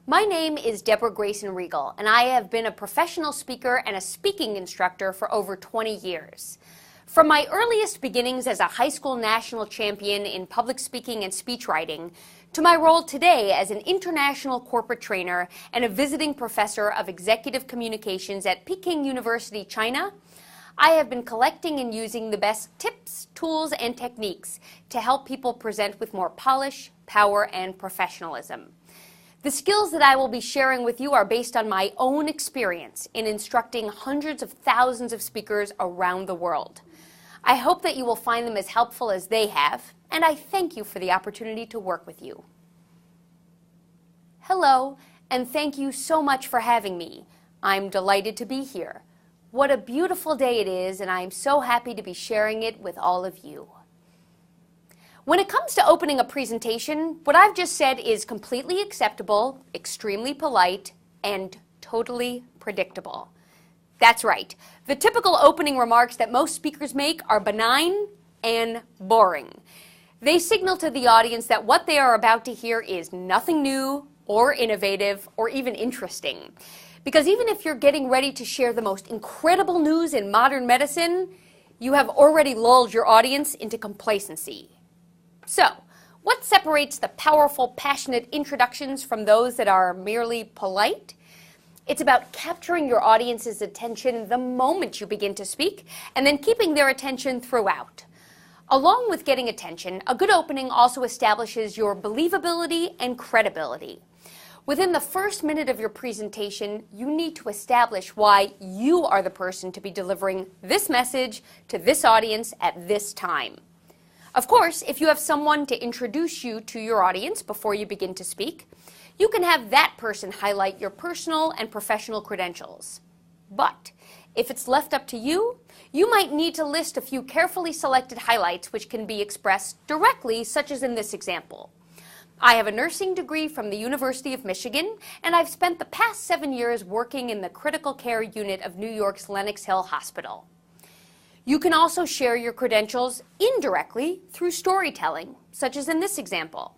My name is Deborah Grayson Regal, and I have been a professional speaker and a speaking instructor for over 20 years. From my earliest beginnings as a high school national champion in public speaking and speech writing, to my role today as an international corporate trainer and a visiting professor of executive communications at Peking University, China, I have been collecting and using the best tips, tools, and techniques to help people present with more polish, power, and professionalism. The skills that I will be sharing with you are based on my own experience in instructing hundreds of thousands of speakers around the world. I hope that you will find them as helpful as they have, and I thank you for the opportunity to work with you. Hello, and thank you so much for having me. I'm delighted to be here. What a beautiful day it is, and I'm so happy to be sharing it with all of you. When it comes to opening a presentation, what I've just said is completely acceptable, extremely polite, and totally predictable. That's right. The typical opening remarks that most speakers make are benign and boring. They signal to the audience that what they are about to hear is nothing new or innovative or even interesting. Because even if you're getting ready to share the most incredible news in modern medicine, you have already lulled your audience into complacency. So, what separates the powerful, passionate introductions from those that are merely polite? It's about capturing your audience's attention the moment you begin to speak, and then keeping their attention throughout. Along with getting attention, a good opening also establishes your believability and credibility. Within the first minute of your presentation, you need to establish why you are the person to be delivering this message to this audience at this time. Of course, if you have someone to introduce you to your audience before you begin to speak, you can have that person highlight your personal and professional credentials. But if it's left up to you, you might need to list a few carefully selected highlights which can be expressed directly, such as in this example. I have a nursing degree from the University of Michigan, and I've spent the past 7 years working in the critical care unit of New York's Lenox Hill Hospital. You can also share your credentials indirectly through storytelling, such as in this example.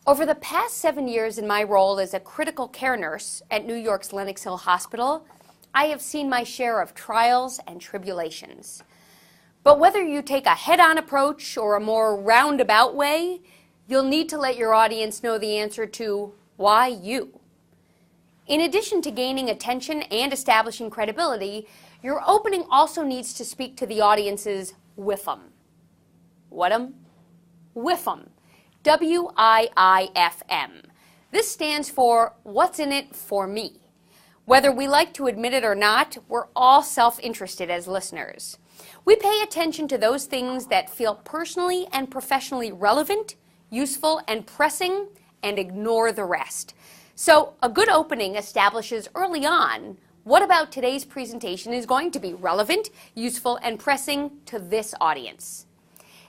Over the past 7 years in my role as a critical care nurse at New York's Lenox Hill Hospital, I have seen my share of trials and tribulations. But whether you take a head-on approach or a more roundabout way, you'll need to let your audience know the answer to why you. In addition to gaining attention and establishing credibility, your opening also needs to speak to the audience's WIFM. What'em? WIFM. W-I-I-F-M. This stands for What's in It for Me. Whether we like to admit it or not, we're all self-interested as listeners. We pay attention to those things that feel personally and professionally relevant, useful, and pressing, and ignore the rest. So a good opening establishes early on what about today's presentation is going to be relevant, useful, and pressing to this audience.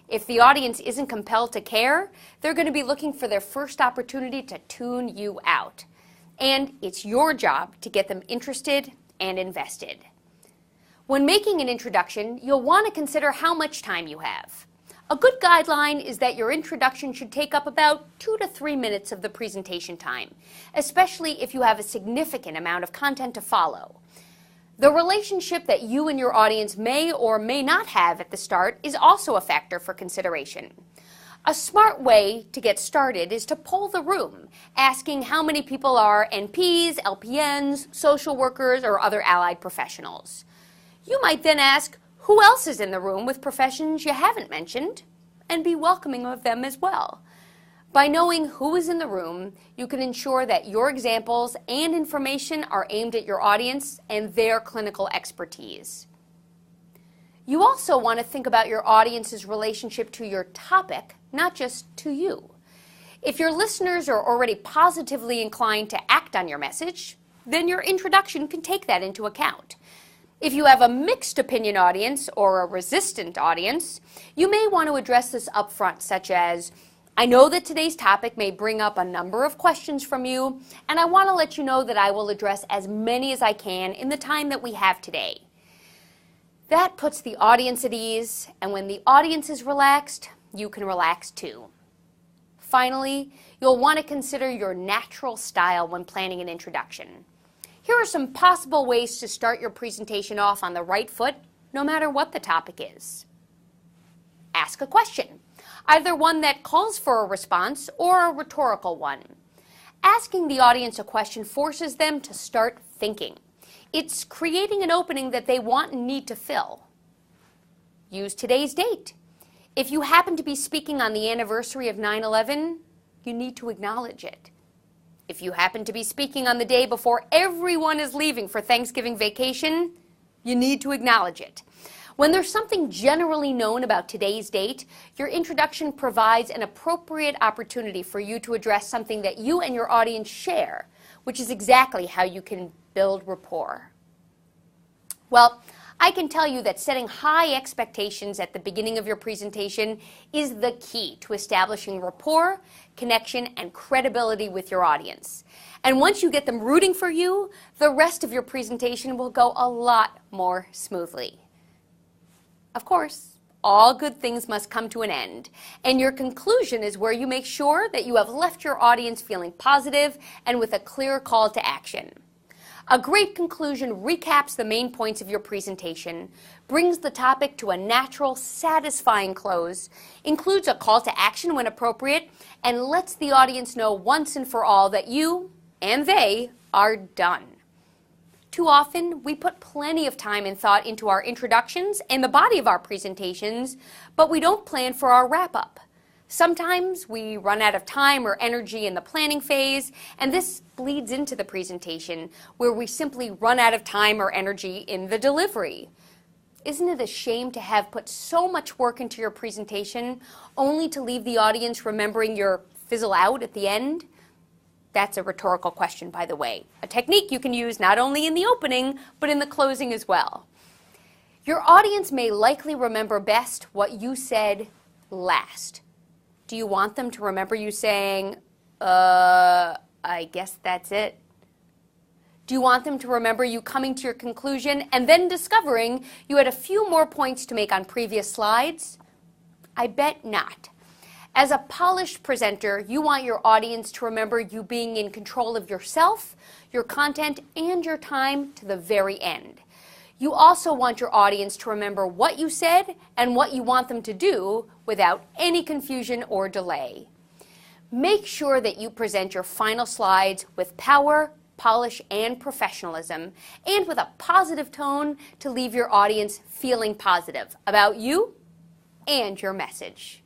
If the audience isn't compelled to care, they're going to be looking for their first opportunity to tune you out. And it's your job to get them interested and invested. When making an introduction, you'll want to consider how much time you have. A good guideline is that your introduction should take up about 2 to 3 minutes of the presentation time, especially if you have a significant amount of content to follow. The relationship that you and your audience may or may not have at the start is also a factor for consideration. A smart way to get started is to poll the room, asking how many people are NPs, LPNs, social workers, or other allied professionals. You might then ask, who else is in the room with professions you haven't mentioned, and be welcoming of them as well. By knowing who is in the room, you can ensure that your examples and information are aimed at your audience and their clinical expertise. You also want to think about your audience's relationship to your topic, not just to you. If your listeners are already positively inclined to act on your message, then your introduction can take that into account. If you have a mixed opinion audience or a resistant audience, you may want to address this up front, such as, I know that today's topic may bring up a number of questions from you, and I want to let you know that I will address as many as I can in the time that we have today. That puts the audience at ease, and when the audience is relaxed, you can relax too. Finally, you'll want to consider your natural style when planning an introduction. Here are some possible ways to start your presentation off on the right foot, no matter what the topic is. Ask a question, either one that calls for a response or a rhetorical one. Asking the audience a question forces them to start thinking. It's creating an opening that they want and need to fill. Use today's date. If you happen to be speaking on the anniversary of 9/11, you need to acknowledge it. If you happen to be speaking on the day before everyone is leaving for Thanksgiving vacation, you need to acknowledge it. When there's something generally known about today's date, your introduction provides an appropriate opportunity for you to address something that you and your audience share, which is exactly how you can build rapport. Well, I can tell you that setting high expectations at the beginning of your presentation is the key to establishing rapport, connection, and credibility with your audience. And once you get them rooting for you, the rest of your presentation will go a lot more smoothly. Of course, all good things must come to an end, and your conclusion is where you make sure that you have left your audience feeling positive and with a clear call to action. A great conclusion recaps the main points of your presentation, brings the topic to a natural, satisfying close, includes a call to action when appropriate, and lets the audience know once and for all that you and they are done. Too often, we put plenty of time and thought into our introductions and the body of our presentations, but we don't plan for our wrap-up. Sometimes we run out of time or energy in the planning phase, and this bleeds into the presentation, where we simply run out of time or energy in the delivery. Isn't it a shame to have put so much work into your presentation only to leave the audience remembering your fizzle out at the end? That's a rhetorical question, by the way, a technique you can use not only in the opening, but in the closing as well. Your audience may likely remember best what you said last. Do you want them to remember you saying, I guess that's it? Do you want them to remember you coming to your conclusion and then discovering you had a few more points to make on previous slides? I bet not. As a polished presenter, you want your audience to remember you being in control of yourself, your content, and your time to the very end. You also want your audience to remember what you said and what you want them to do without any confusion or delay. Make sure that you present your final slides with power, polish, and professionalism, and with a positive tone to leave your audience feeling positive about you and your message.